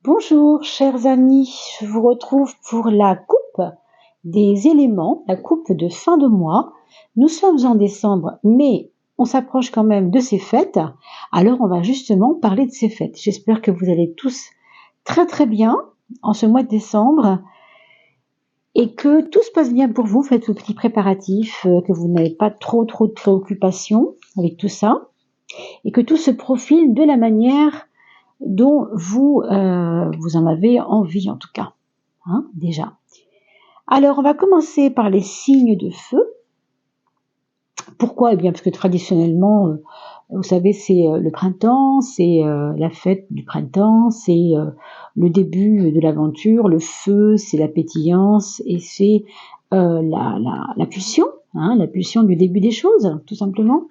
Bonjour chers amis, je vous retrouve pour la coupe des éléments, la coupe de fin de mois. Nous sommes en décembre, mais on s'approche quand même de ces fêtes, alors on va justement parler de ces fêtes. J'espère que vous allez tous très très bien en ce mois de décembre et que tout se passe bien pour vous, faites vos petits préparatifs, que vous n'avez pas trop de préoccupations avec tout ça et que tout se profile de la manière dont vous en avez envie en tout cas, hein, déjà. Alors on va commencer par les signes de feu. Pourquoi? Eh bien parce que traditionnellement, vous savez, c'est le printemps, c'est la fête du printemps, c'est le début de l'aventure, le feu, c'est la pétillance et c'est la pulsion, hein, la pulsion du début des choses, tout simplement.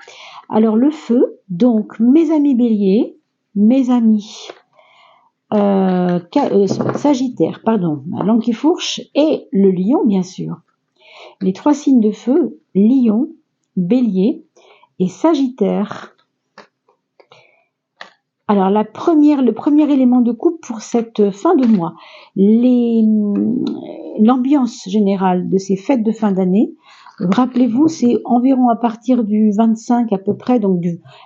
Alors le feu, donc mes amis béliers, mes amis Sagittaire, pardon, ma langue qui fourche, et le lion, bien sûr. Les trois signes de feu, lion, bélier et Sagittaire. Alors, le premier élément de coupe pour cette fin de mois, l'ambiance générale de ces fêtes de fin d'année. Rappelez-vous, c'est environ à partir du 25 à peu près, donc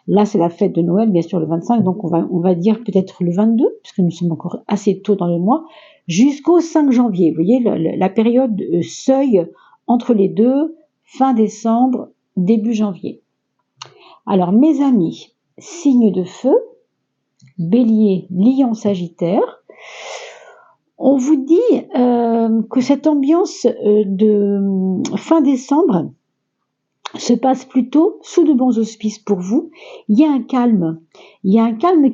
là c'est la fête de Noël, bien sûr le 25, donc on va dire peut-être le 22, puisque nous sommes encore assez tôt dans le mois, jusqu'au 5 janvier. Vous voyez, la période seuil entre les deux, fin décembre, début janvier. Alors mes amis, signes de feu, Bélier, Lion, Sagittaire, on vous dit que cette ambiance de fin décembre se passe plutôt sous de bons auspices pour vous. Il y a un calme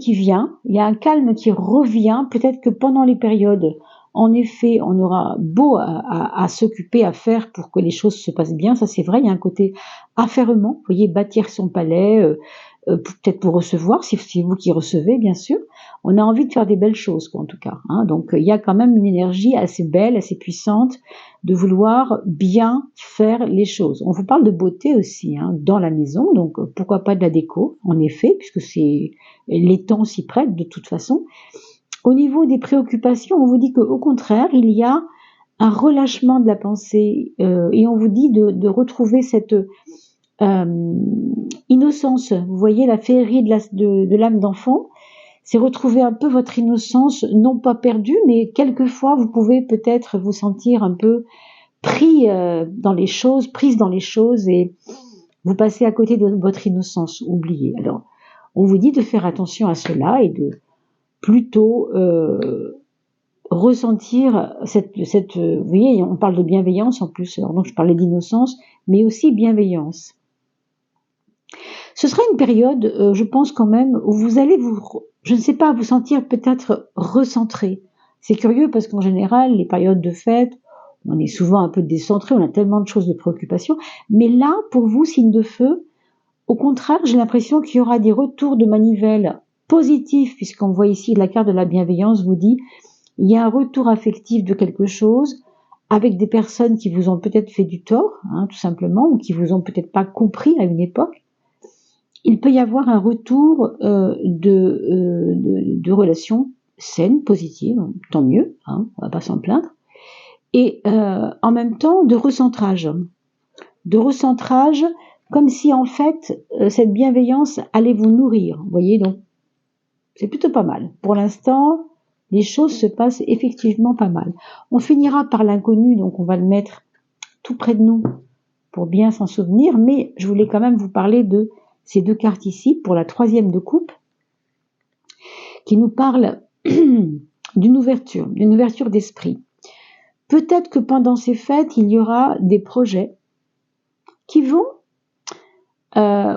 qui vient, il y a un calme qui revient. Peut-être que pendant les périodes, en effet, on aura beau à s'occuper, à faire pour que les choses se passent bien. Ça c'est vrai, il y a un côté affairement, vous voyez, bâtir son palais, peut-être pour recevoir, si c'est vous qui recevez, bien sûr. On a envie de faire des belles choses, quoi, en tout cas, hein. Donc, il y a quand même une énergie assez belle, assez puissante de vouloir bien faire les choses. On vous parle de beauté aussi, hein, dans la maison, donc pourquoi pas de la déco, en effet, puisque les temps s'y prêtent de toute façon. Au niveau des préoccupations, on vous dit qu'au contraire, il y a un relâchement de la pensée et on vous dit de retrouver cette innocence. Vous voyez la féerie de l'âme d'enfant, c'est retrouver un peu votre innocence, non pas perdue, mais quelquefois vous pouvez peut-être vous sentir un peu prise dans les choses et vous passez à côté de votre innocence, oubliée. Alors, on vous dit de faire attention à cela et de plutôt ressentir vous voyez, on parle de bienveillance en plus, alors donc je parlais d'innocence, mais aussi bienveillance. Ce sera une période, je pense quand même, où vous allez je ne sais pas, vous sentir peut-être recentré. C'est curieux parce qu'en général, les périodes de fête, on est souvent un peu décentré, on a tellement de choses de préoccupation. Mais là, pour vous, signe de feu, au contraire, j'ai l'impression qu'il y aura des retours de manivelle positifs, puisqu'on voit ici la carte de la bienveillance vous dit, il y a un retour affectif de quelque chose avec des personnes qui vous ont peut-être fait du tort, hein, tout simplement, ou qui vous ont peut-être pas compris à une époque. Il peut y avoir un retour de relations saines, positives, tant mieux, hein, on va pas s'en plaindre, et en même temps de recentrage, comme si en fait cette bienveillance allait vous nourrir, vous voyez, donc c'est plutôt pas mal. Pour l'instant, les choses se passent effectivement pas mal. On finira par l'inconnu, donc on va le mettre tout près de nous pour bien s'en souvenir, mais je voulais quand même vous parler de ces deux cartes ici, pour la troisième de coupe, qui nous parle d'une ouverture d'esprit. Peut-être que pendant ces fêtes, il y aura des projets qui vont,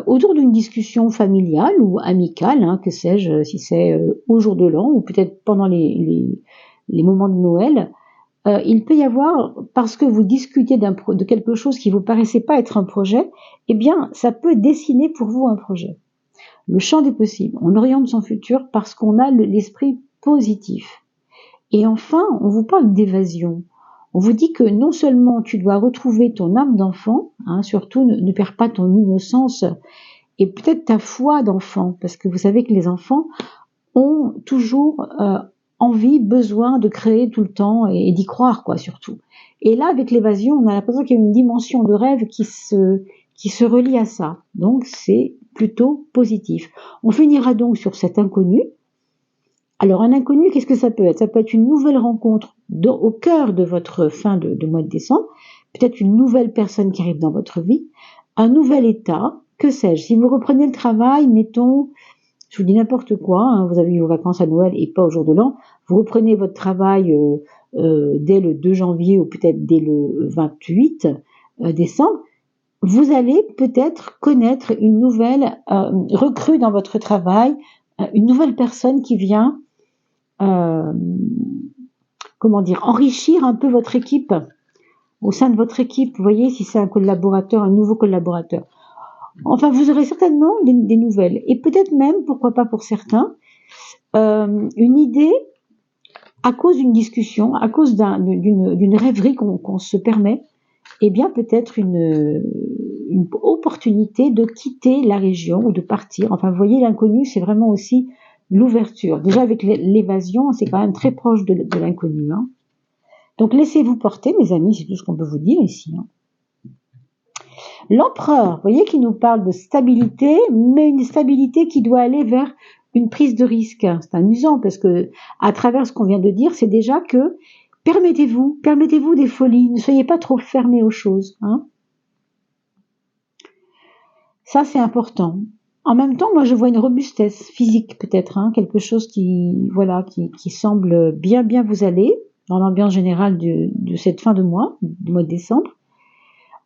autour d'une discussion familiale ou amicale, hein, que sais-je, si c'est au jour de l'an, ou peut-être pendant les moments de Noël, il peut y avoir, parce que vous discutez de quelque chose qui vous paraissait pas être un projet, eh bien, ça peut dessiner pour vous un projet. Le champ des possibles. On oriente son futur parce qu'on a l'esprit positif. Et enfin, on vous parle d'évasion. On vous dit que non seulement tu dois retrouver ton âme d'enfant, hein, surtout ne perds pas ton innocence et peut-être ta foi d'enfant, parce que vous savez que les enfants ont toujours envie, besoin de créer tout le temps et d'y croire, quoi, surtout. Et là, avec l'évasion, on a l'impression qu'il y a une dimension de rêve qui se relie à ça. Donc, c'est plutôt positif. On finira donc sur cet inconnu. Alors, un inconnu, qu'est-ce que ça peut être? Ça peut être une nouvelle rencontre au cœur de votre fin de mois de décembre, peut-être une nouvelle personne qui arrive dans votre vie, un nouvel état, que sais-je. Si vous reprenez le travail, mettons, je vous dis n'importe quoi, hein, vous avez eu vos vacances à Noël et pas au jour de l'an, vous reprenez votre travail dès le 2 janvier ou peut-être dès le 28 décembre, vous allez peut-être connaître une nouvelle recrue dans votre travail, une nouvelle personne qui vient enrichir un peu votre équipe, au sein de votre équipe, vous voyez, si c'est un collaborateur, un nouveau collaborateur. Enfin, vous aurez certainement des nouvelles. Et peut-être même, pourquoi pas pour certains, une idée à cause d'une discussion, à cause d'une rêverie qu'on se permet, eh bien peut-être une opportunité de quitter la région ou de partir. Enfin, vous voyez, l'inconnu, c'est vraiment aussi l'ouverture. Déjà, avec l'évasion, c'est quand même très proche de l'inconnu. Hein. Donc, laissez-vous porter, mes amis, c'est tout ce qu'on peut vous dire ici. Hein. L'empereur, vous voyez, qui nous parle de stabilité, mais une stabilité qui doit aller vers une prise de risque. C'est amusant parce que, à travers ce qu'on vient de dire, c'est déjà que permettez-vous des folies, ne soyez pas trop fermés aux choses. Hein. Ça, c'est important. En même temps, moi, je vois une robustesse physique, peut-être, hein, quelque chose qui semble bien vous aller dans l'ambiance générale de cette fin de mois, du mois de décembre.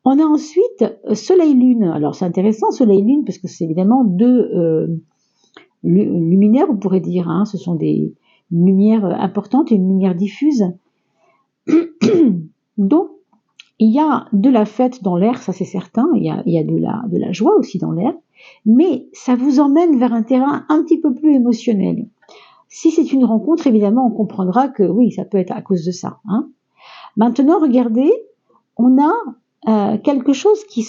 On a ensuite Soleil-Lune. Alors, c'est intéressant, Soleil-Lune, parce que c'est évidemment deux luminaires, on pourrait dire. Hein, ce sont des lumières importantes et une lumière diffuse. Donc, il y a de la fête dans l'air, ça c'est certain, il y a de la joie aussi dans l'air, mais ça vous emmène vers un terrain un petit peu plus émotionnel. Si c'est une rencontre, évidemment, on comprendra que oui, ça peut être à cause de ça. Hein. Maintenant, regardez, on a quelque chose qui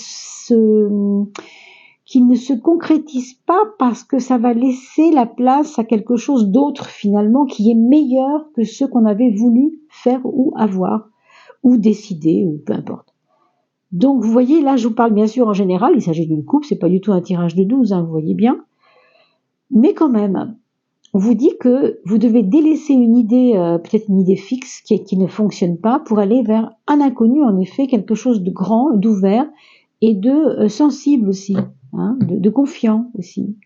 ne se concrétise pas parce que ça va laisser la place à quelque chose d'autre finalement qui est meilleur que ce qu'on avait voulu faire ou avoir ou décider ou peu importe. Donc vous voyez, là je vous parle bien sûr en général, il s'agit d'une coupe, c'est pas du tout un tirage de 12, hein, vous voyez bien. Mais quand même, on vous dit que vous devez délaisser une idée, peut-être une idée fixe qui ne fonctionne pas pour aller vers un inconnu, en effet, quelque chose de grand, d'ouvert et de sensible aussi, hein, de confiant aussi.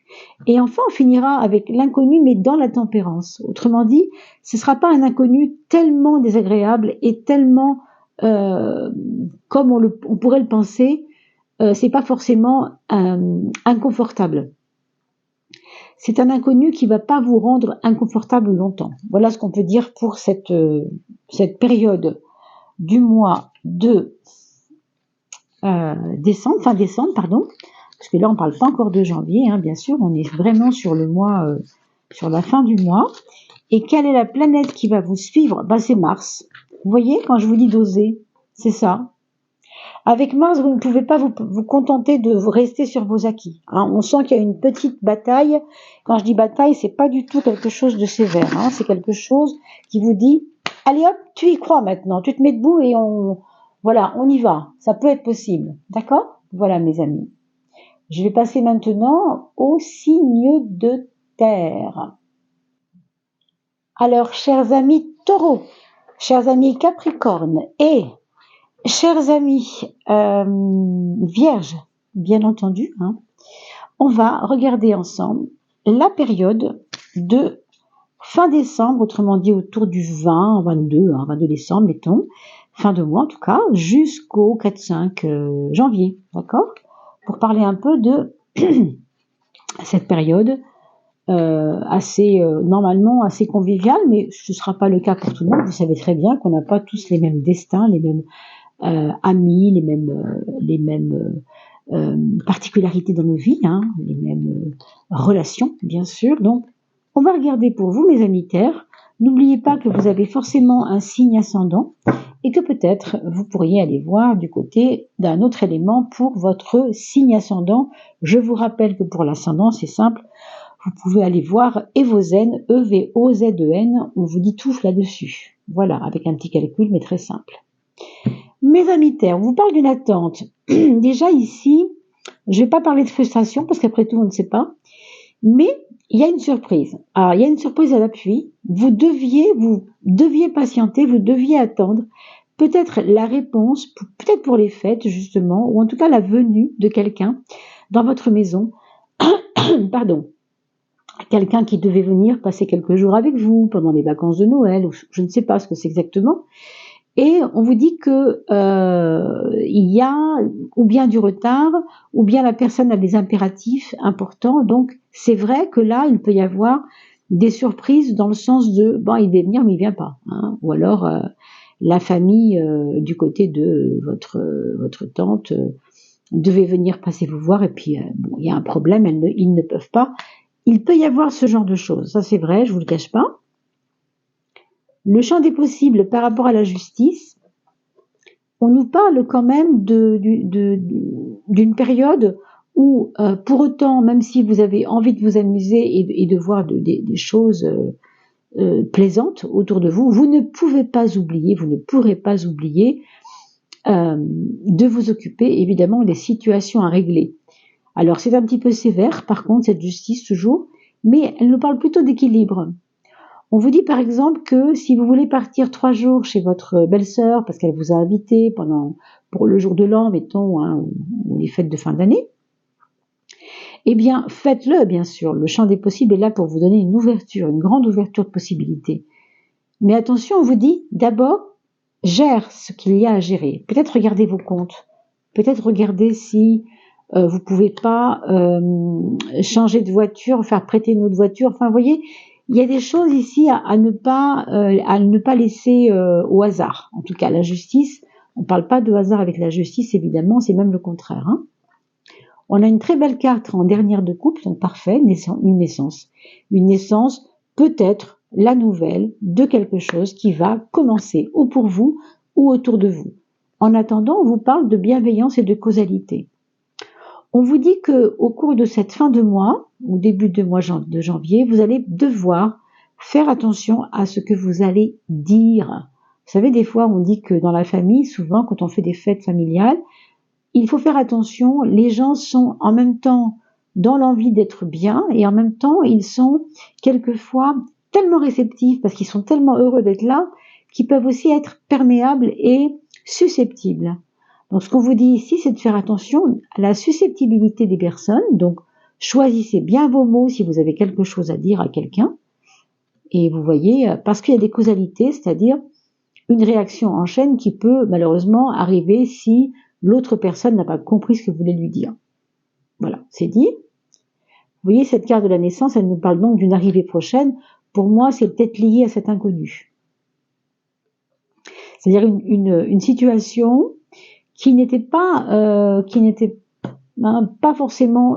Et enfin, on finira avec l'inconnu, mais dans la tempérance. Autrement dit, ce ne sera pas un inconnu tellement désagréable et tellement, comme on pourrait le penser, c'est pas forcément inconfortable. C'est un inconnu qui va pas vous rendre inconfortable longtemps. Voilà ce qu'on peut dire pour cette période du mois de décembre, fin décembre, pardon, parce que là on parle pas encore de janvier, hein, bien sûr, on est vraiment sur le mois, sur la fin du mois. Et quelle est la planète qui va vous suivre? C'est Mars. Vous voyez, quand je vous dis d'oser, c'est ça. Avec Mars, vous ne pouvez pas vous contenter de rester sur vos acquis. Hein, on sent qu'il y a une petite bataille. Quand je dis bataille, c'est pas du tout quelque chose de sévère. Hein, c'est quelque chose qui vous dit, allez hop, tu y crois maintenant, tu te mets debout et on y va. Ça peut être possible. D'accord? Voilà, mes amis. Je vais passer maintenant au signe de terre. Alors, chers amis taureaux, chers amis capricornes et chers amis vierges, bien entendu, hein, on va regarder ensemble la période de fin décembre, autrement dit autour du 22 décembre, mettons, fin de mois en tout cas, jusqu'au 4-5 janvier, d'accord? Pour parler un peu de cette période normalement assez conviviale, mais ce ne sera pas le cas pour tout le monde. Vous savez très bien qu'on n'a pas tous les mêmes destins, les mêmes amis, les mêmes particularités dans nos vies, hein, les mêmes relations, bien sûr. Donc, on va regarder pour vous, mes amis terre. N'oubliez pas que vous avez forcément un signe ascendant et que peut-être vous pourriez aller voir du côté d'un autre élément pour votre signe ascendant. Je vous rappelle que pour l'ascendant, c'est simple. vous pouvez aller voir Evozen, E-V-O-Z-E-N, on vous dit tout là-dessus. Voilà, avec un petit calcul, mais très simple. Mes amis terres, on vous parle d'une attente. Déjà ici, je ne vais pas parler de frustration, parce qu'après tout, on ne sait pas. Mais il y a une surprise. Alors, il y a une surprise à l'appui. Vous deviez patienter, vous deviez attendre peut-être la réponse, peut-être pour les fêtes, justement, ou en tout cas la venue de quelqu'un dans votre maison. Pardon. Quelqu'un qui devait venir passer quelques jours avec vous pendant les vacances de Noël, ou je ne sais pas ce que c'est exactement. Et on vous dit que il y a ou bien du retard, ou bien la personne a des impératifs importants. Donc c'est vrai que là, il peut y avoir des surprises dans le sens de bon, il devait venir mais il vient pas, hein. Ou alors la famille du côté de votre tante devait venir passer vous voir et puis bon, il y a un problème, ils ne peuvent pas. Il peut y avoir ce genre de choses, ça c'est vrai, je vous le cache pas. Le champ des possibles par rapport à la justice, on nous parle quand même d'une période où, pour autant, même si vous avez envie de vous amuser et de voir des choses plaisantes autour de vous, vous ne pourrez pas oublier de vous occuper évidemment des situations à régler. Alors c'est un petit peu sévère, par contre, cette justice toujours, mais elle nous parle plutôt d'équilibre. On vous dit par exemple que si vous voulez partir 3 jours chez votre belle-sœur parce qu'elle vous a invité pour le jour de l'an, mettons, hein, ou les fêtes de fin d'année, eh bien faites-le bien sûr. Le champ des possibles est là pour vous donner une ouverture, une grande ouverture de possibilités. Mais attention, on vous dit d'abord gère ce qu'il y a à gérer. Peut-être regardez vos comptes, peut-être regardez si vous pouvez pas changer de voiture, faire prêter une autre voiture. Enfin, vous voyez. Il y a des choses ici à ne pas laisser au hasard. En tout cas, la justice, on ne parle pas de hasard avec la justice, évidemment, c'est même le contraire, hein. On a une très belle carte en dernière de coupe, donc parfait, une naissance. Une naissance, peut-être la nouvelle de quelque chose qui va commencer, ou pour vous, ou autour de vous. En attendant, on vous parle de bienveillance et de causalité. On vous dit qu'au cours de cette fin de mois, ou début de mois de janvier, vous allez devoir faire attention à ce que vous allez dire. Vous savez, des fois, on dit que dans la famille, souvent, quand on fait des fêtes familiales, il faut faire attention. Les gens sont en même temps dans l'envie d'être bien et en même temps, ils sont quelquefois tellement réceptifs parce qu'ils sont tellement heureux d'être là qu'ils peuvent aussi être perméables et susceptibles. Donc, ce qu'on vous dit ici, c'est de faire attention à la susceptibilité des personnes. Donc, choisissez bien vos mots si vous avez quelque chose à dire à quelqu'un. Et vous voyez, parce qu'il y a des causalités, c'est-à-dire une réaction en chaîne qui peut malheureusement arriver si l'autre personne n'a pas compris ce que vous voulez lui dire. Voilà, c'est dit. Vous voyez, cette carte de la naissance, elle nous parle donc d'une arrivée prochaine. Pour moi, c'est peut-être lié à cet inconnu. C'est-à-dire une situation qui n'était pas forcément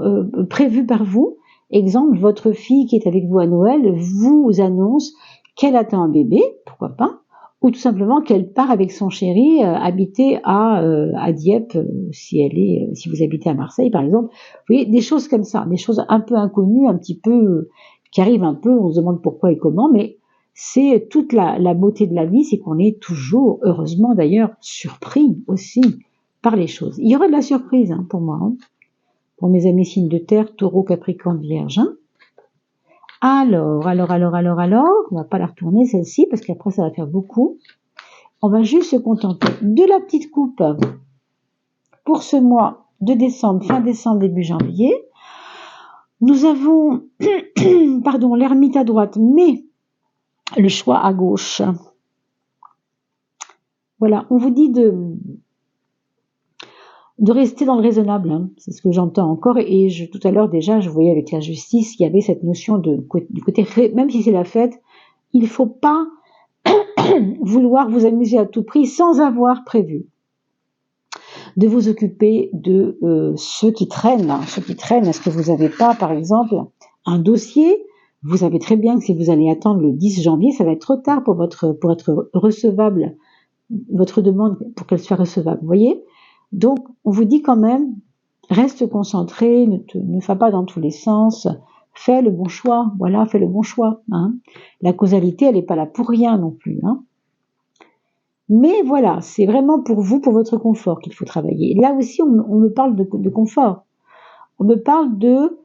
prévue par vous. Exemple, votre fille qui est avec vous à Noël vous annonce qu'elle attend un bébé, pourquoi pas, ou tout simplement qu'elle part avec son chéri habiter à Dieppe, si vous habitez à Marseille par exemple. Vous voyez, des choses comme ça, des choses un peu inconnues, un petit peu qui arrivent un peu, on se demande pourquoi et comment, mais c'est toute la beauté de la vie, c'est qu'on est toujours, heureusement d'ailleurs, surpris aussi par les choses. Il y aura de la surprise pour moi, pour mes amis signes de terre, taureau, capricorne, vierge. Alors, on va pas la retourner celle-ci, parce qu'après ça va faire beaucoup. On va juste se contenter de la petite coupe pour ce mois de décembre, fin décembre, début janvier. Nous avons, l'ermite à droite, mais le choix à gauche. Voilà, on vous dit de rester dans le raisonnable, c'est ce que j'entends encore, et tout à l'heure déjà, je voyais avec la justice, il y avait cette notion du côté, même si c'est la fête, il ne faut pas vouloir vous amuser à tout prix sans avoir prévu de vous occuper de ceux qui traînent. Est-ce que vous n'avez pas, par exemple, un dossier? Vous savez très bien que si vous allez attendre le 10 janvier, ça va être trop tard pour être recevable, votre demande pour qu'elle soit recevable, vous voyez? Donc, on vous dit quand même, reste concentré, ne va pas dans tous les sens, fais le bon choix, voilà, fais le bon choix. Hein. La causalité, elle n'est pas là pour rien non plus. Hein. Mais voilà, c'est vraiment pour vous, pour votre confort qu'il faut travailler. Là aussi, on me parle de confort. On me parle de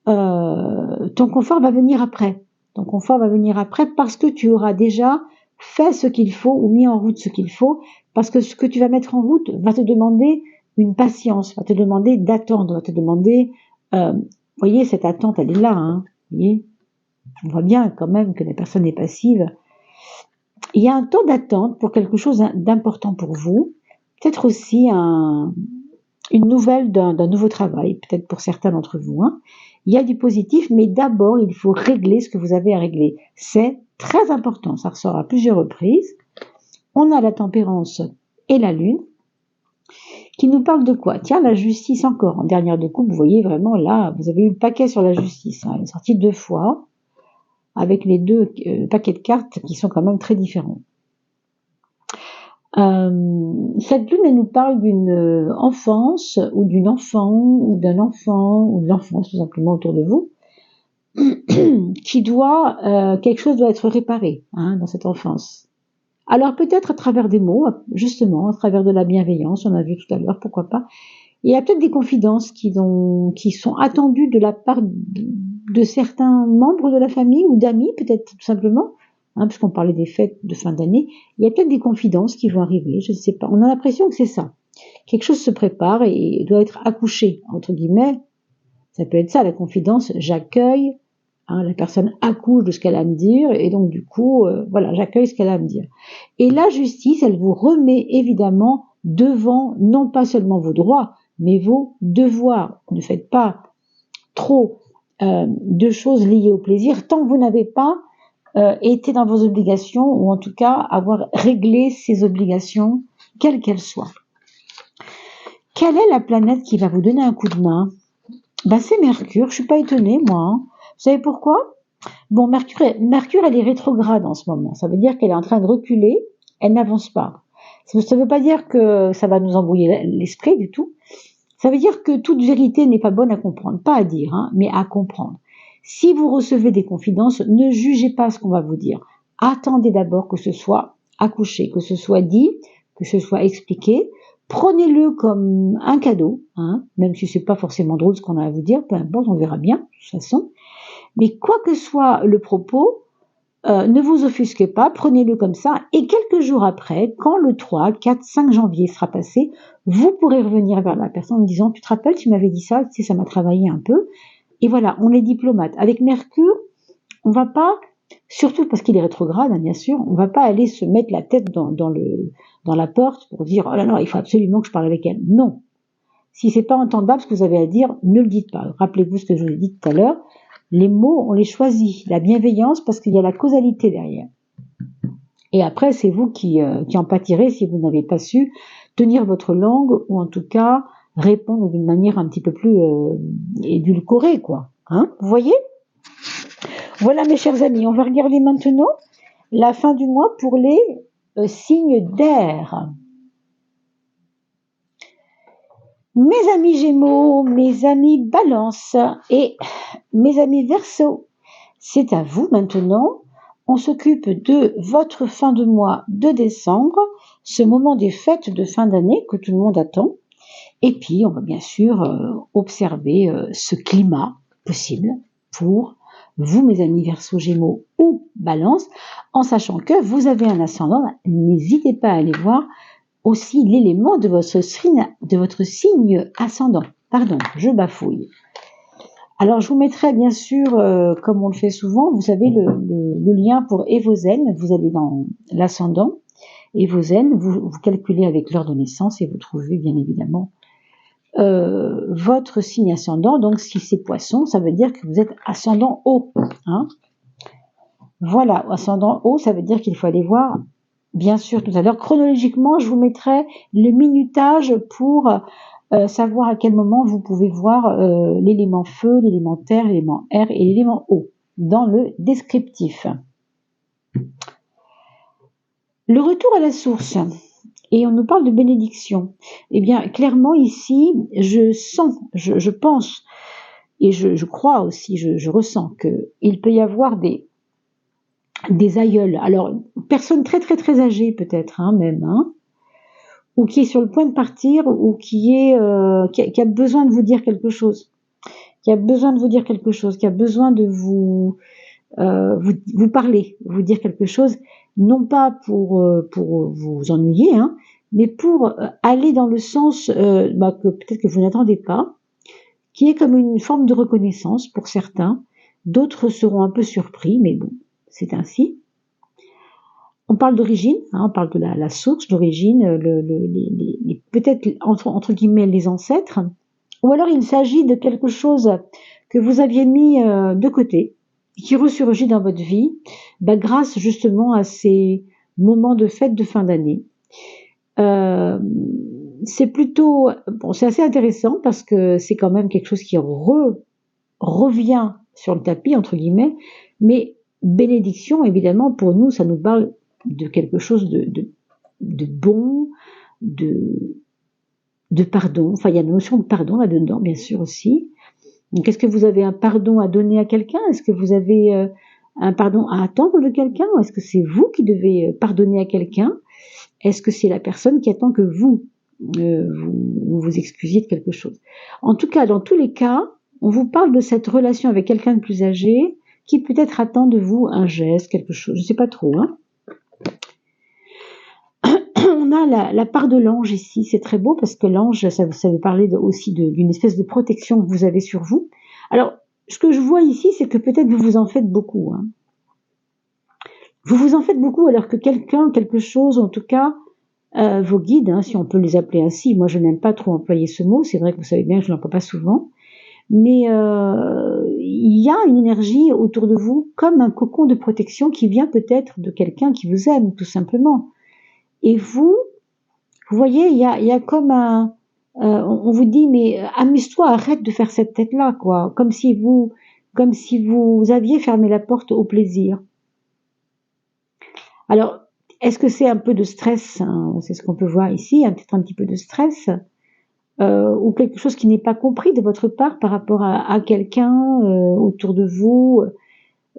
ton confort va venir après. Ton confort va venir après parce que tu auras déjà fait ce qu'il faut ou mis en route ce qu'il faut, parce que ce que tu vas mettre en route va te demander une patience, va te demander d'attendre, va te demander, voyez, cette attente, elle est là, hein, voyez, on voit bien quand même que la personne est passive. Il y a un temps d'attente pour quelque chose d'important pour vous, peut-être aussi une nouvelle d'un nouveau travail, peut-être pour certains d'entre vous. Hein. Il y a du positif, mais d'abord, il faut régler ce que vous avez à régler. C'est très important, ça ressort à plusieurs reprises. On a la tempérance et la lune, qui nous parlent de quoi? Tiens, la justice encore, en dernière de coupe, vous voyez vraiment là, vous avez eu le paquet sur la justice, hein, elle est sortie 2 fois, avec les 2 paquets de cartes qui sont quand même très différents. Cette lune, elle nous parle d'une enfance, ou d'une enfant, ou d'un enfant, ou de l'enfance tout simplement autour de vous, qui doit, quelque chose doit être réparé, hein, dans cette enfance. Alors peut-être à travers des mots, justement, à travers de la bienveillance, on a vu tout à l'heure, pourquoi pas. Il y a peut-être des confidences qui sont attendues de la part de certains membres de la famille ou d'amis, peut-être tout simplement, hein, puisqu'on parlait des fêtes de fin d'année. Il y a peut-être des confidences qui vont arriver, je ne sais pas. On a l'impression que c'est ça. Quelque chose se prépare et doit être accouché, entre guillemets. Ça peut être ça, la confidence, j'accueille, hein, la personne accouche de ce qu'elle a à me dire, et donc du coup, voilà, j'accueille ce qu'elle a à me dire. Et la justice, elle vous remet évidemment devant, non pas seulement vos droits, mais vos devoirs. Ne faites pas trop de choses liées au plaisir tant que vous n'avez pas été dans vos obligations, ou en tout cas avoir réglé ces obligations, quelles qu'elles soient. Quelle est la planète qui va vous donner un coup de main? Ben, c'est Mercure, je suis pas étonnée moi. Hein. Vous savez pourquoi? Bon, Mercure, elle est rétrograde en ce moment. Ça veut dire qu'elle est en train de reculer, elle n'avance pas. Ça ne veut pas dire que ça va nous embrouiller l'esprit du tout. Ça veut dire que toute vérité n'est pas bonne à comprendre, pas à dire, hein, mais à comprendre. Si vous recevez des confidences, ne jugez pas ce qu'on va vous dire. Attendez d'abord que ce soit accouché, que ce soit dit, que ce soit expliqué. Prenez-le comme un cadeau, hein, même si c'est pas forcément drôle ce qu'on a à vous dire, peu importe, on verra bien, de toute façon. Mais quoi que soit le propos, ne vous offusquez pas, prenez-le comme ça, et quelques jours après, quand le 3, 4, 5 janvier sera passé, vous pourrez revenir vers la personne en disant, tu te rappelles, tu m'avais dit ça, tu sais, ça m'a travaillé un peu, et voilà, on est diplomate. Avec Mercure, on va pas, surtout parce qu'il est rétrograde, hein, bien sûr, on va pas aller se mettre la tête dans la porte pour dire, oh là là, il faut absolument que je parle avec elle. Non. Si c'est pas entendable ce que vous avez à dire, ne le dites pas. Rappelez-vous ce que je vous ai dit tout à l'heure, les mots, on les choisit. La bienveillance, parce qu'il y a la causalité derrière. Et après, c'est vous qui en pâtirez si vous n'avez pas su tenir votre langue, ou en tout cas répondre d'une manière un petit peu plus édulcorée, quoi. Hein, vous voyez? Voilà, mes chers amis, on va regarder maintenant la fin du mois pour les signes d'air. Mes amis Gémeaux, mes amis Balance et mes amis Verseau, c'est à vous maintenant. On s'occupe de votre fin de mois de décembre, ce moment des fêtes de fin d'année que tout le monde attend. Et puis, on va bien sûr observer ce climat possible pour vous, mes amis Verseau, Gémeaux ou Balance, en sachant que vous avez un ascendant. N'hésitez pas à aller voir aussi l'élément de votre signe ascendant. Pardon, je bafouille. Alors, je vous mettrai bien sûr, comme on le fait souvent, vous savez, le lien pour Evozen. Vous allez dans l'ascendant, Evozen, vous calculez avec l'heure de naissance et vous trouvez bien évidemment votre signe ascendant. Donc, si c'est Poisson, ça veut dire que vous êtes ascendant haut. Hein, voilà, ascendant haut, ça veut dire qu'il faut aller voir, bien sûr, tout à l'heure. Chronologiquement, je vous mettrai le minutage pour savoir à quel moment vous pouvez voir l'élément feu, l'élément terre, l'élément air et l'élément eau dans le descriptif. Le retour à la source. Et on nous parle de bénédiction. Eh bien, clairement ici, je sens, je pense Et je crois aussi, je ressens qu'il peut y avoir des aïeuls. Alors, personne très très très âgée peut-être, hein, même, hein, ou qui est sur le point de partir, ou qui a besoin de vous dire quelque chose, qui a besoin de vous dire quelque chose, qui a besoin de vous parler, vous dire quelque chose, non pas pour vous ennuyer, hein, mais pour aller dans le sens que peut-être que vous n'attendez pas, qui est comme une forme de reconnaissance pour certains. D'autres seront un peu surpris, mais bon, c'est ainsi. On parle d'origine, hein, on parle de la source, d'origine, peut-être entre guillemets les ancêtres, ou alors il s'agit de quelque chose que vous aviez mis de côté, qui ressurgit dans votre vie, grâce justement à ces moments de fête de fin d'année. C'est plutôt, bon, c'est assez intéressant parce que c'est quand même quelque chose qui revient sur le tapis, entre guillemets, mais bénédiction, évidemment, pour nous, ça nous parle de quelque chose de bon, de pardon. Enfin, il y a la notion de pardon là-dedans, bien sûr, aussi. Donc, est-ce que vous avez un pardon à donner à quelqu'un? Est-ce que vous avez un pardon à attendre de quelqu'un? Ou est-ce que c'est vous qui devez pardonner à quelqu'un? Est-ce que c'est la personne qui attend que vous vous excusiez de quelque chose? En tout cas, dans tous les cas, on vous parle de cette relation avec quelqu'un de plus âgé qui peut-être attend de vous un geste, quelque chose, je ne sais pas trop. Hein. On a la part de l'ange ici, c'est très beau parce que l'ange, ça veut parler aussi d'une espèce de protection que vous avez sur vous. Alors, ce que je vois ici, c'est que peut-être vous vous en faites beaucoup. Hein. Vous vous en faites beaucoup alors que quelqu'un, quelque chose, en tout cas, vos guides, hein, si on peut les appeler ainsi, moi je n'aime pas trop employer ce mot, c'est vrai que vous savez bien que je l'emploie pas souvent, mais il y a une énergie autour de vous comme un cocon de protection qui vient peut-être de quelqu'un qui vous aime, tout simplement. Et vous voyez, il y a comme on vous dit, mais amuse-toi, arrête de faire cette tête-là, quoi, comme si vous aviez fermé la porte au plaisir. Alors, est-ce que c'est un peu de stress, hein, c'est ce qu'on peut voir ici, peut-être un petit peu de stress, ou quelque chose qui n'est pas compris de votre part par rapport à quelqu'un autour de vous.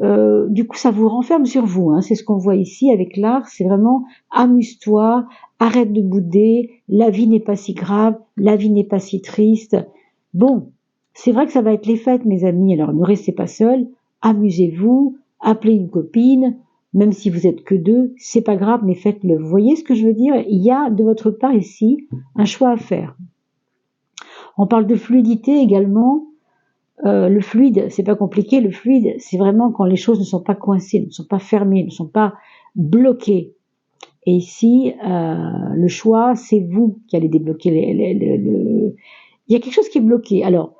Du coup, ça vous renferme sur vous. Hein, c'est ce qu'on voit ici avec l'art. C'est vraiment amuse-toi, arrête de bouder. La vie n'est pas si grave, la vie n'est pas si triste. Bon, c'est vrai que ça va être les fêtes, mes amis. Alors ne restez pas seuls. Amusez-vous, appelez une copine. Même si vous êtes que deux, c'est pas grave, mais faites-le. Vous voyez ce que je veux dire? Il y a de votre part ici un choix à faire. On parle de fluidité également. Le fluide, c'est pas compliqué. Le fluide, c'est vraiment quand les choses ne sont pas coincées, ne sont pas fermées, ne sont pas bloquées. Et ici, le choix, c'est vous qui allez débloquer Il y a quelque chose qui est bloqué. Alors,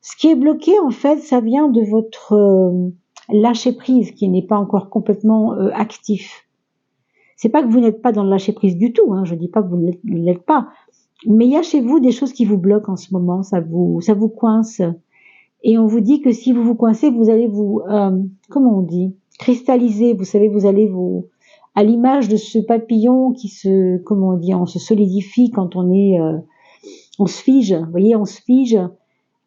ce qui est bloqué, en fait, ça vient de votre lâcher prise qui n'est pas encore complètement actif. C'est pas que vous n'êtes pas dans le lâcher prise du tout. Hein, je dis pas que vous ne l'êtes pas. Mais il y a chez vous des choses qui vous bloquent en ce moment. Ça vous coince. Et on vous dit que si vous vous coincez, vous allez comment on dit, cristalliser. Vous savez, vous allez à l'image de ce papillon qui comment on dit, on se solidifie quand on se fige. Vous voyez, on se fige,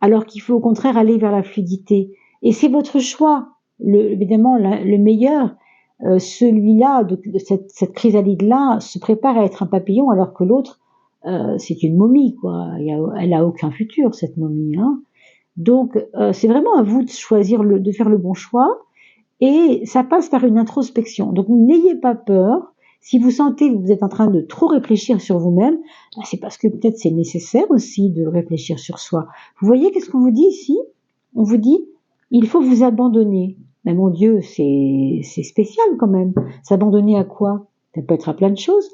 alors qu'il faut au contraire aller vers la fluidité. Et c'est votre choix, évidemment, le meilleur. Celui-là, de cette chrysalide-là, se prépare à être un papillon, alors que l'autre, c'est une momie, quoi. Elle a aucun futur, cette momie, hein. Donc, c'est vraiment à vous de choisir, de faire le bon choix, et ça passe par une introspection. Donc, n'ayez pas peur. Si vous sentez que vous êtes en train de trop réfléchir sur vous-même, c'est parce que peut-être c'est nécessaire aussi de réfléchir sur soi. Vous voyez qu'est-ce qu'on vous dit ici? On vous dit, il faut vous abandonner. Mais mon Dieu, c'est spécial quand même. S'abandonner à quoi? Ça peut être à plein de choses.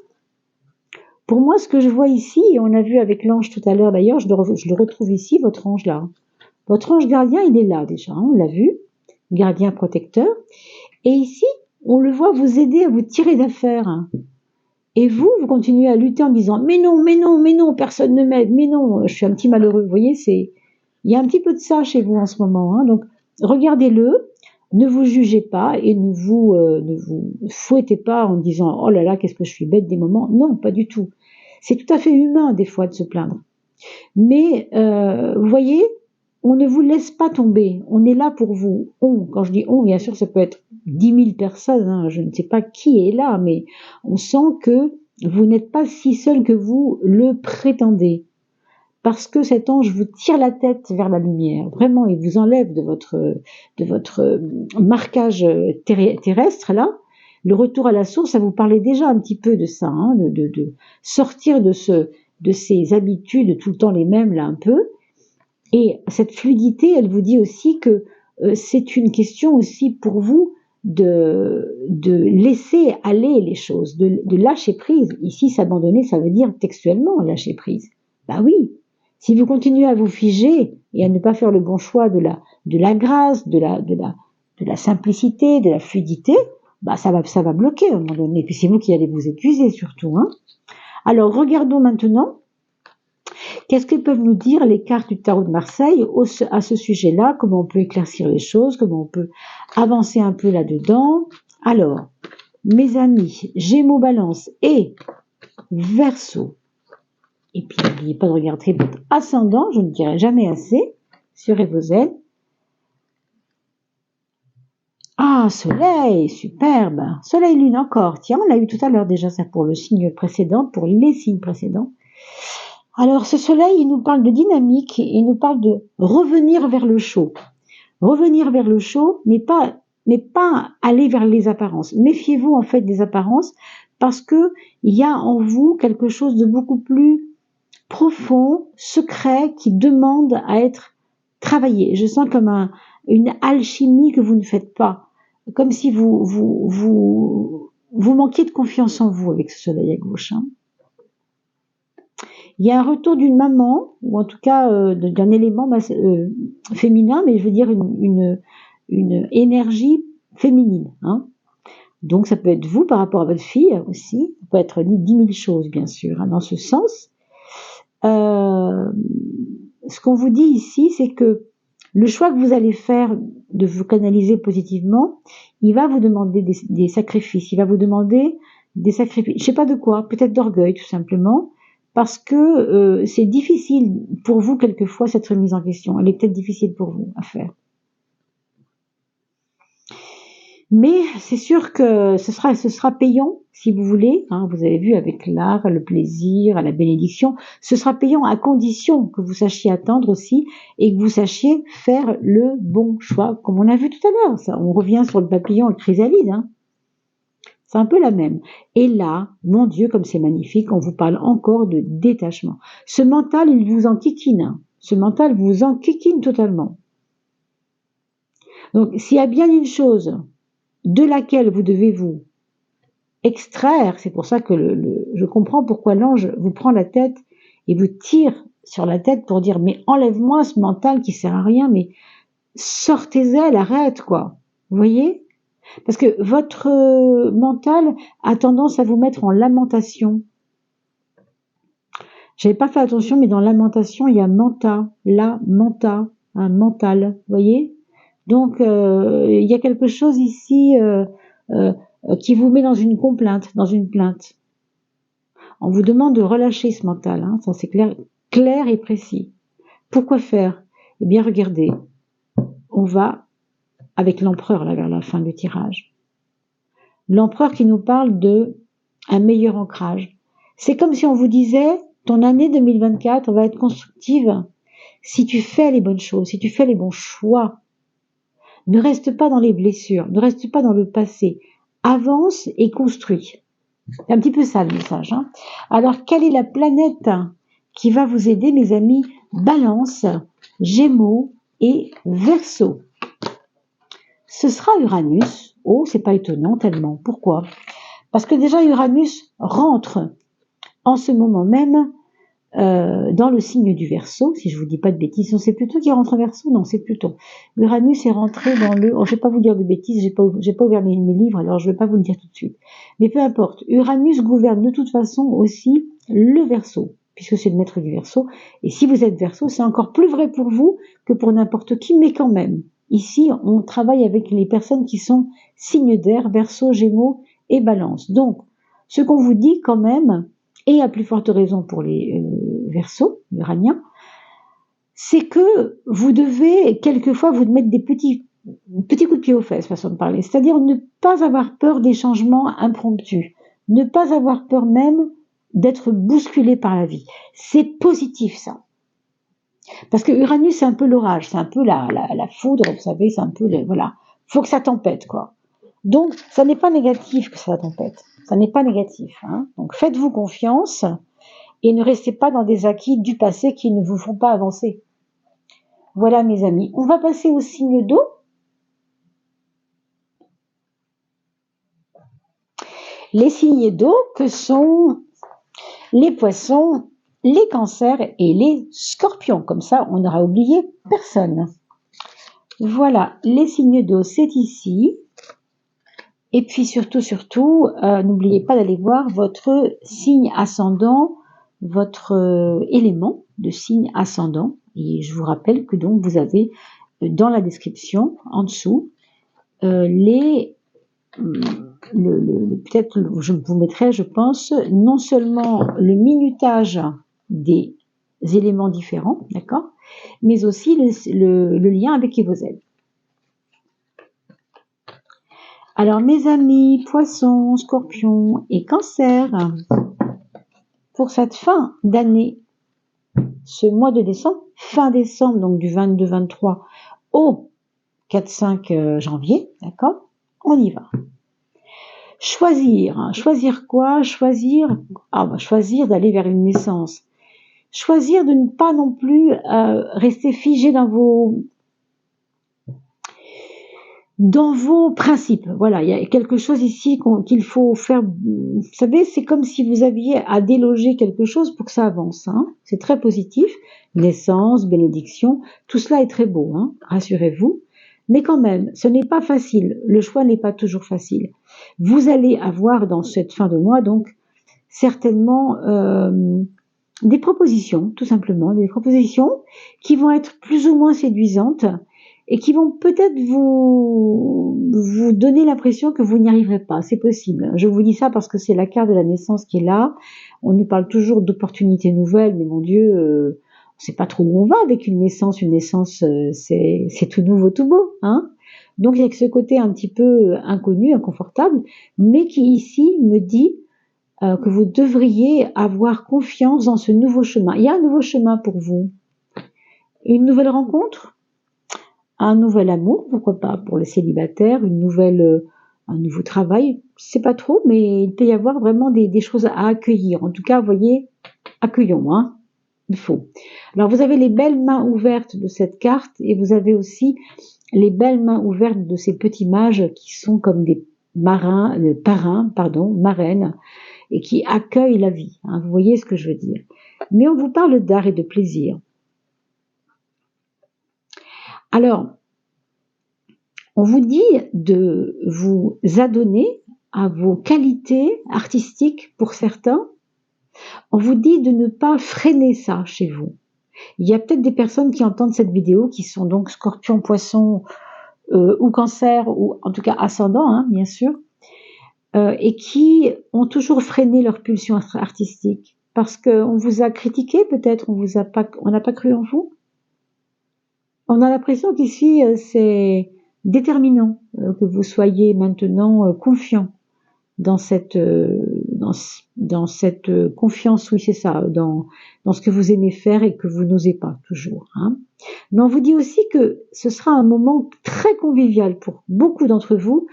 Pour moi, ce que je vois ici, et on a vu avec l'ange tout à l'heure d'ailleurs, je le retrouve ici, votre ange là. Votre ange gardien, il est là déjà, hein, on l'a vu, gardien protecteur. Et ici, on le voit vous aider à vous tirer d'affaire. Hein. Et vous continuez à lutter en disant « mais non, mais non, mais non, personne ne m'aide, mais non, je suis un petit malheureux ». Vous voyez, il y a un petit peu de ça chez vous en ce moment. Hein. Donc, regardez-le, ne vous jugez pas et ne vous fouettez pas en disant « oh là là, qu'est-ce que je suis bête des moments ». Non, pas du tout. C'est tout à fait humain des fois de se plaindre. Mais, vous voyez, on ne vous laisse pas tomber, on est là pour vous. On, quand je dis on, bien sûr, ça peut être 10 000 personnes, hein, je ne sais pas qui est là, mais on sent que vous n'êtes pas si seul que vous le prétendez. Parce que cet ange vous tire la tête vers la lumière, vraiment, il vous enlève de votre marquage terrestre, là. Le retour à la source, ça vous parlait déjà un petit peu de ça, hein, de sortir de ces habitudes tout le temps les mêmes, là, un peu. Et cette fluidité, elle vous dit aussi que c'est une question aussi pour vous de laisser aller les choses, de lâcher prise. Ici, s'abandonner, ça veut dire textuellement lâcher prise. Bah oui, si vous continuez à vous figer et à ne pas faire le bon choix de la grâce, de la simplicité, de la fluidité, bah ça va bloquer à un moment donné. Et puis c'est vous qui allez vous épuiser surtout, hein. Alors regardons maintenant. Qu'est-ce que peuvent nous dire les cartes du tarot de Marseille à ce sujet-là? Comment on peut éclaircir les choses? Comment on peut avancer un peu là-dedans? Alors, mes amis, Gémeaux, Balance et Verseau. Et puis, n'oubliez pas de regarder votre ascendant, je ne dirai jamais assez, sur vos ailes. Ah, Soleil, superbe. Soleil, Lune encore. Tiens, on l'a eu tout à l'heure déjà, ça pour le signe précédent, pour les signes précédents. Alors, ce soleil, il nous parle de dynamique, il nous parle de revenir vers le chaud. Revenir vers le chaud, mais pas aller vers les apparences. Méfiez-vous, en fait, des apparences, parce que il y a en vous quelque chose de beaucoup plus profond, secret, qui demande à être travaillé. Je sens comme une alchimie que vous ne faites pas. Comme si vous manquiez de confiance en vous avec ce soleil à gauche, hein. Il y a un retour d'une maman, ou en tout cas d'un élément féminin, mais je veux dire une énergie féminine, hein. Donc ça peut être vous par rapport à votre fille aussi, ça peut être 10 000 choses bien sûr, hein, dans ce sens. Ce qu'on vous dit ici, c'est que le choix que vous allez faire de vous canaliser positivement, il va vous demander des sacrifices, il va vous demander des sacrifices, je sais pas de quoi, peut-être d'orgueil tout simplement, parce que c'est difficile pour vous quelquefois cette remise en question. Elle est peut-être difficile pour vous à faire. Mais c'est sûr que ce sera payant si vous voulez, hein, vous avez vu avec l'art, le plaisir, la bénédiction, ce sera payant à condition que vous sachiez attendre aussi et que vous sachiez faire le bon choix, comme on a vu tout à l'heure. On revient sur le papillon et le chrysalide, hein. C'est un peu la même. Et là, mon Dieu, comme c'est magnifique, on vous parle encore de détachement. Ce mental, il vous enquiquine, hein. Ce mental vous enquiquine totalement. Donc, s'il y a bien une chose de laquelle vous devez vous extraire, c'est pour ça que je comprends pourquoi l'ange vous prend la tête et vous tire sur la tête pour dire, mais enlève-moi ce mental qui sert à rien, mais sortez-elle, arrête, quoi. Vous voyez? Parce que votre mental a tendance à vous mettre en lamentation. J'avais pas fait attention, mais dans lamentation, il y a manta, un mental, vous voyez? Donc, il y a quelque chose ici qui vous met dans une complainte, dans une plainte. On vous demande de relâcher ce mental, hein, ça c'est clair et précis. Pourquoi faire? Eh bien, regardez, on va avec l'empereur là vers la fin du tirage. L'empereur qui nous parle de un meilleur ancrage. C'est comme si on vous disait, ton année 2024 va être constructive si tu fais les bonnes choses, si tu fais les bons choix. Ne reste pas dans les blessures, ne reste pas dans le passé. Avance et construis. C'est un petit peu ça le message, hein. Alors, quelle est la planète qui va vous aider, mes amis? Balance, Gémeaux et Verseau. Ce sera Uranus. Oh, c'est pas étonnant tellement. Pourquoi? Parce que déjà Uranus rentre en ce moment même dans le signe du Verseau, si je vous dis pas de bêtises. Non, c'est Pluton qui rentre en Verseau? Non, c'est Pluton. Uranus est rentré dans le... Oh, je vais pas vous dire de bêtises, j'ai pas ouvert mes livres, alors je vais pas vous le dire tout de suite. Mais peu importe, Uranus gouverne de toute façon aussi le Verseau, puisque c'est le maître du Verseau. Et si vous êtes Verseau, c'est encore plus vrai pour vous que pour n'importe qui, mais quand même. Ici, on travaille avec les personnes qui sont signes d'air, Verseau, Gémeaux et Balance. Donc, ce qu'on vous dit quand même, et à plus forte raison pour les Verseaux, uraniens, c'est que vous devez quelquefois vous mettre des petits coups de pied aux fesses, façon de parler. C'est-à-dire ne pas avoir peur des changements impromptus. Ne pas avoir peur même d'être bousculé par la vie. C'est positif, ça. Parce que Uranus, c'est un peu l'orage, c'est un peu la foudre, vous savez, c'est un peu, voilà. Faut que ça tempête, quoi. Donc, ça n'est pas négatif que ça tempête. Ça n'est pas négatif, hein. Donc, faites-vous confiance et ne restez pas dans des acquis du passé qui ne vous font pas avancer. Voilà, mes amis. On va passer au signe d'eau. Les signes d'eau que sont les poissons, les cancers et les scorpions. Comme ça, on n'aura oublié personne. Voilà, les signes d'eau, c'est ici. Et puis surtout, n'oubliez pas d'aller voir votre signe ascendant, votre élément de signe ascendant. Et je vous rappelle que donc vous avez dans la description, en dessous, peut-être je vous mettrai, je pense, non seulement le minutage des éléments différents, d'accord, mais aussi le lien avec vos ailes. Alors mes amis, poissons, scorpions et cancers, pour cette fin d'année, ce mois de décembre, fin décembre, donc du 22-23 au 4-5 janvier, d'accord, on y va. Choisir quoi? Choisir d'aller vers une naissance. Choisir de ne pas non plus rester figé dans vos principes. Voilà, il y a quelque chose ici qu'il faut faire. Vous savez, c'est comme si vous aviez à déloger quelque chose pour que ça avance, hein. C'est très positif. Naissance, bénédiction, tout cela est très beau, hein, rassurez-vous. Mais quand même, ce n'est pas facile. Le choix n'est pas toujours facile. Vous allez avoir dans cette fin de mois, donc, certainement des propositions, tout simplement, des propositions qui vont être plus ou moins séduisantes et qui vont peut-être vous donner l'impression que vous n'y arriverez pas. C'est possible. Je vous dis ça parce que c'est la carte de la naissance qui est là. On nous parle toujours d'opportunités nouvelles, mais mon Dieu, on ne sait pas trop où on va avec une naissance. Une naissance, c'est tout nouveau, tout beau, hein. Donc il y a que ce côté un petit peu inconnu, inconfortable, mais qui ici me dit que vous devriez avoir confiance dans ce nouveau chemin. Il y a un nouveau chemin pour vous. Une nouvelle rencontre, un nouvel amour, pourquoi pas pour les célibataires, un nouveau travail, je sais pas trop, mais il peut y avoir vraiment des choses à accueillir. En tout cas, vous voyez, accueillons, hein, il faut. Alors vous avez les belles mains ouvertes de cette carte et vous avez aussi les belles mains ouvertes de ces petits mages qui sont comme des marraines, et qui accueillent la vie, hein, vous voyez ce que je veux dire. Mais on vous parle d'art et de plaisir. Alors, on vous dit de vous adonner à vos qualités artistiques pour certains. On vous dit de ne pas freiner ça chez vous. Il y a peut-être des personnes qui entendent cette vidéo qui sont donc scorpions, poissons ou cancer, ou en tout cas ascendant, hein, bien sûr, et qui ont toujours freiné leur pulsion artistique parce qu'on vous a critiqué peut-être, on n'a pas cru en vous. On a l'impression qu'ici c'est déterminant que vous soyez maintenant confiant dans cette confiance, oui c'est ça, dans ce que vous aimez faire et que vous n'osez pas toujours, hein. Mais on vous dit aussi que ce sera un moment très convivial pour beaucoup d'entre vous,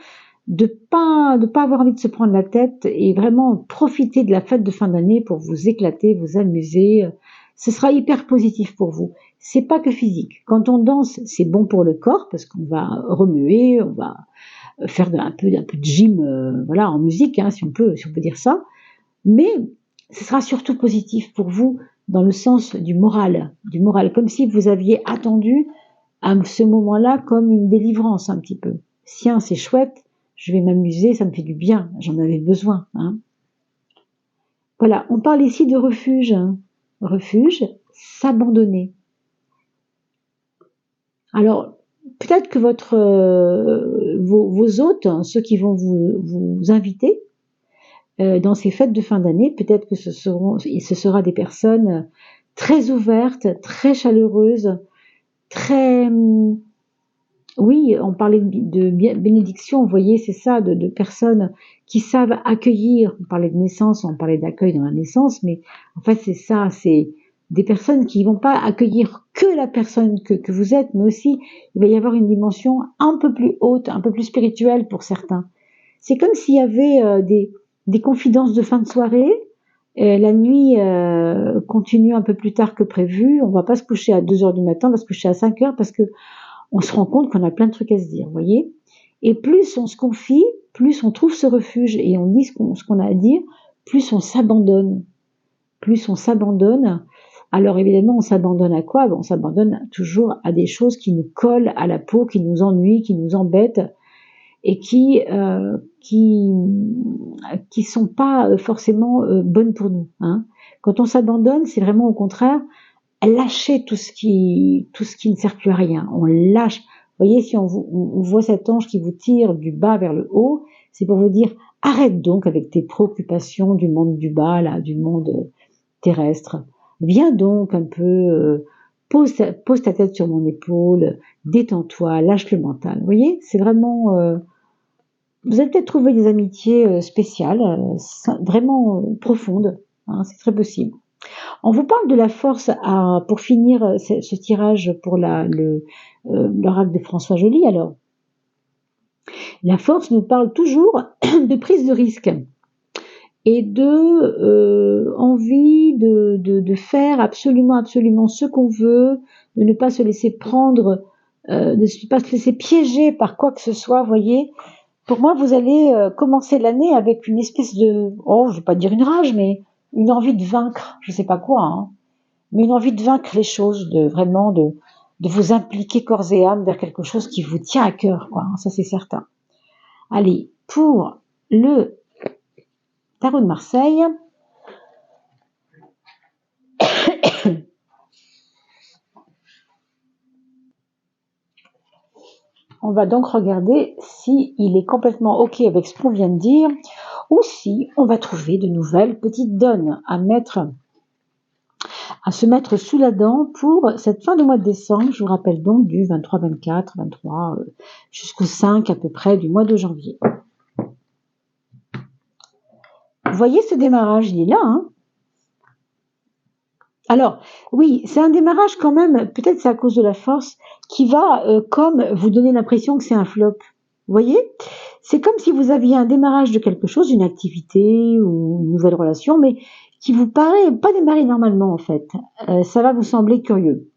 de pas avoir envie de se prendre la tête et vraiment profiter de la fête de fin d'année pour vous éclater, vous amuser. Ce sera hyper positif pour vous. C'est pas que physique. Quand on danse, c'est bon pour le corps parce qu'on va remuer, on va faire un peu de gym, voilà, en musique, hein, si on peut dire ça. Mais ce sera surtout positif pour vous dans le sens du moral, comme si vous aviez attendu à ce moment-là comme une délivrance un petit peu. Tiens, c'est chouette, je vais m'amuser, ça me fait du bien, j'en avais besoin, hein. Voilà, on parle ici de refuge, hein. Refuge, s'abandonner. Alors, peut-être que vos hôtes, hein, ceux qui vont vous inviter dans ces fêtes de fin d'année, peut-être que ce sera des personnes très ouverte, très chaleureuse, très... Oui, on parlait de bénédiction, vous voyez, c'est ça, de personnes qui savent accueillir. On parlait de naissance, on parlait d'accueil dans la naissance, mais en fait c'est ça, c'est des personnes qui vont pas accueillir que la personne que vous êtes, mais aussi il va y avoir une dimension un peu plus haute, un peu plus spirituelle pour certains. C'est comme s'il y avait des confidences de fin de soirée. La nuit continue un peu plus tard que prévu. On va pas se coucher à 2 heures du matin, on va se coucher à 5 heures parce que on se rend compte qu'on a plein de trucs à se dire, vous voyez. Et plus on se confie, plus on trouve ce refuge et on dit ce qu'on a à dire, plus on s'abandonne. Plus on s'abandonne. Alors évidemment, on s'abandonne à quoi? On s'abandonne toujours à des choses qui nous collent à la peau, qui nous ennuient, qui nous embêtent et qui sont pas forcément bonnes pour nous. Hein. Quand on s'abandonne, c'est vraiment au contraire lâcher tout ce qui ne sert plus à rien. On lâche. Vous voyez, si on voit cet ange qui vous tire du bas vers le haut, c'est pour vous dire arrête donc avec tes préoccupations du monde du bas, là, du monde terrestre. Viens donc un peu, pose ta tête sur mon épaule, détends-toi, lâche le mental. Vous voyez, c'est vraiment... vous allez peut-être trouver des amitiés spéciales, vraiment profondes. Hein, c'est très possible. On vous parle de la force pour finir ce tirage pour l'oracle de François Joly. Alors, la force nous parle toujours de prise de risque et de envie de faire absolument ce qu'on veut, de ne pas se laisser prendre, de ne pas se laisser piéger par quoi que ce soit, voyez. Pour moi, vous allez commencer l'année avec une espèce de, je vais pas dire une rage, mais une envie de vaincre, je sais pas quoi, hein, mais une envie de vaincre les choses, de vous impliquer corps et âme vers quelque chose qui vous tient à cœur, quoi, ça c'est certain. Allez, pour le tarot de Marseille, on va donc regarder si il est complètement ok avec ce qu'on vient de dire, ou si on va trouver de nouvelles petites donnes à se mettre sous la dent pour cette fin de mois de décembre. Je vous rappelle donc du 23, 24, 23 jusqu'au 5 à peu près du mois de janvier. Vous voyez ce démarrage, il est là. Hein. Alors, oui, c'est un démarrage quand même, peut-être c'est à cause de la force, qui va comme vous donner l'impression que c'est un flop. Vous voyez? C'est comme si vous aviez un démarrage de quelque chose, une activité ou une nouvelle relation, mais qui vous paraît pas démarrer normalement en fait. Ça va vous sembler curieux.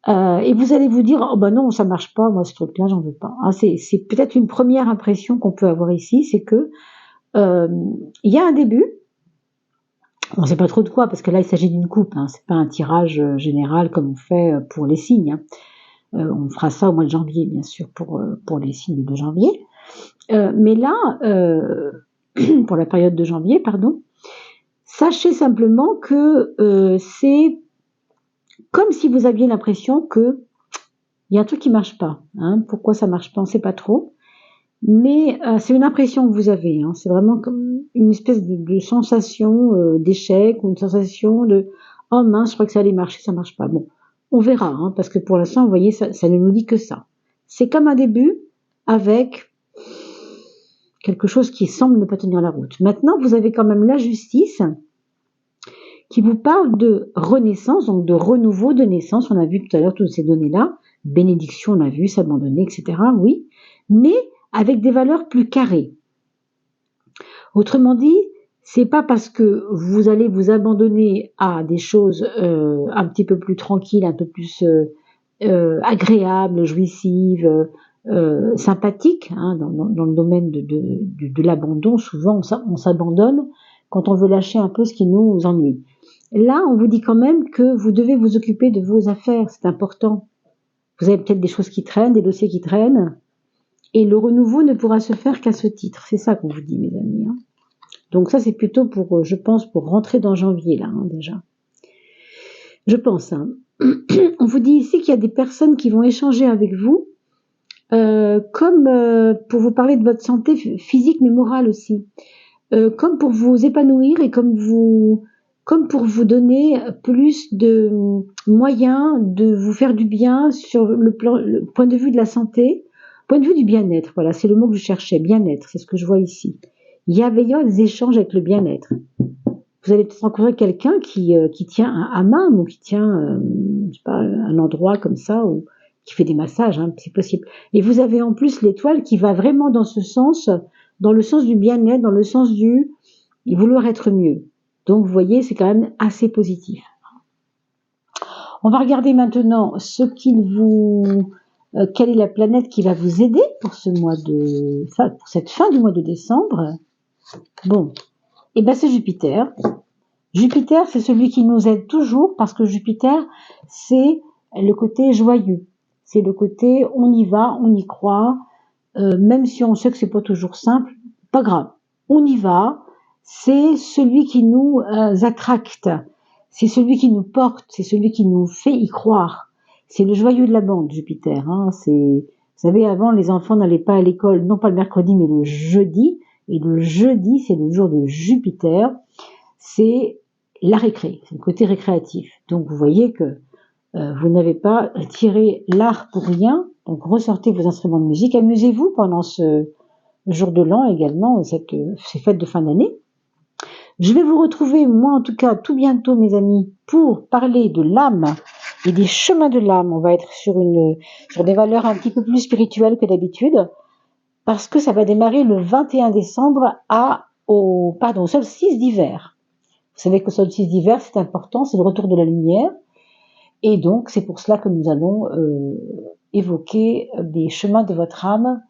Et vous allez vous dire, oh ben non, ça marche pas, moi ce truc-là, j'en veux pas. Hein, c'est peut-être une première impression qu'on peut avoir ici, c'est que il y a un début. On ne sait pas trop de quoi, parce que là il s'agit d'une coupe, hein, c'est pas un tirage général comme on fait pour les signes. Hein. On fera ça au mois de janvier, bien sûr, pour les signes de janvier. Mais là, pour la période de janvier, pardon, sachez simplement que c'est comme si vous aviez l'impression que il y a un truc qui marche pas. Hein. Pourquoi ça marche pas, on ne sait pas trop. Mais c'est une impression que vous avez. Hein. C'est vraiment comme une espèce de sensation d'échec ou une sensation de « Oh mince, je crois que ça allait marcher, ça marche pas ». Bon, on verra, hein, parce que pour l'instant, vous voyez, ça ne nous dit que ça. C'est comme un début avec quelque chose qui semble ne pas tenir la route. Maintenant, vous avez quand même la justice qui vous parle de renaissance, donc de renouveau, de naissance. On a vu tout à l'heure toutes ces données-là. Bénédiction, on a vu, s'abandonner, etc. Oui, mais avec des valeurs plus carrées. Autrement dit, c'est pas parce que vous allez vous abandonner à des choses un petit peu plus tranquilles, un peu plus agréables, jouissives, sympathiques, hein, dans le domaine de l'abandon. Souvent, on s'abandonne quand on veut lâcher un peu ce qui nous ennuie. Là, on vous dit quand même que vous devez vous occuper de vos affaires, c'est important. Vous avez peut-être des choses qui traînent, des dossiers qui traînent, et le renouveau ne pourra se faire qu'à ce titre. C'est ça qu'on vous dit, mes amis. Hein. Donc ça, c'est plutôt pour, je pense, pour rentrer dans janvier, là, hein, déjà. Je pense. Hein. On vous dit ici qu'il y a des personnes qui vont échanger avec vous, comme pour vous parler de votre santé physique, mais morale aussi. Comme pour vous épanouir et comme comme pour vous donner plus de moyens de vous faire du bien sur le point de vue de la santé, point de vue du bien-être. Voilà, c'est le mot que je cherchais, bien-être, c'est ce que je vois ici. Il y a des échanges avec le bien-être. Vous allez peut-être rencontrer quelqu'un qui tient un hammam ou qui tient je sais pas, un endroit comme ça, ou qui fait des massages, hein, c'est possible. Et vous avez en plus l'étoile qui va vraiment dans ce sens, dans le sens du bien-être, dans le sens du vouloir être mieux. Donc vous voyez, c'est quand même assez positif. On va regarder maintenant ce qu'il vous, quelle est la planète qui va vous aider pour ce mois de, enfin, pour cette fin du mois de décembre. Bon, et ben c'est Jupiter. Jupiter, c'est celui qui nous aide toujours parce que Jupiter, c'est le côté joyeux. C'est le côté on y va, on y croit, même si on sait que c'est pas toujours simple, pas grave. On y va. C'est celui qui nous attracte. C'est celui qui nous porte. C'est celui qui nous fait y croire. C'est le joyeux de la bande, Jupiter. Hein. Vous savez, avant, les enfants n'allaient pas à l'école, non pas le mercredi, mais le jeudi. Et le jeudi, c'est le jour de Jupiter. C'est la récré, c'est le côté récréatif. Donc vous voyez que vous n'avez pas tiré l'art pour rien. Donc ressortez vos instruments de musique, amusez-vous pendant ce jour de l'an également, ces fêtes de fin d'année. Je vais vous retrouver, moi en tout cas, tout bientôt mes amis, pour parler de l'âme et des chemins de l'âme. On va être sur des valeurs un petit peu plus spirituelles que d'habitude, parce que ça va démarrer le 21 décembre au solstice d'hiver. Vous savez que le solstice d'hiver, c'est important, c'est le retour de la lumière. Et donc, c'est pour cela que nous allons évoquer des chemins de votre âme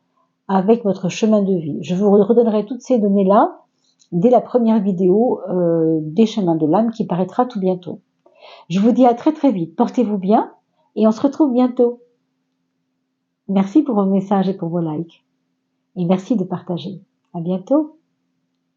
avec votre chemin de vie. Je vous redonnerai toutes ces données-là dès la première vidéo des chemins de l'âme qui paraîtra tout bientôt. Je vous dis à très très vite. Portez-vous bien et on se retrouve bientôt. Merci pour vos messages et pour vos likes. Et merci de partager. À bientôt.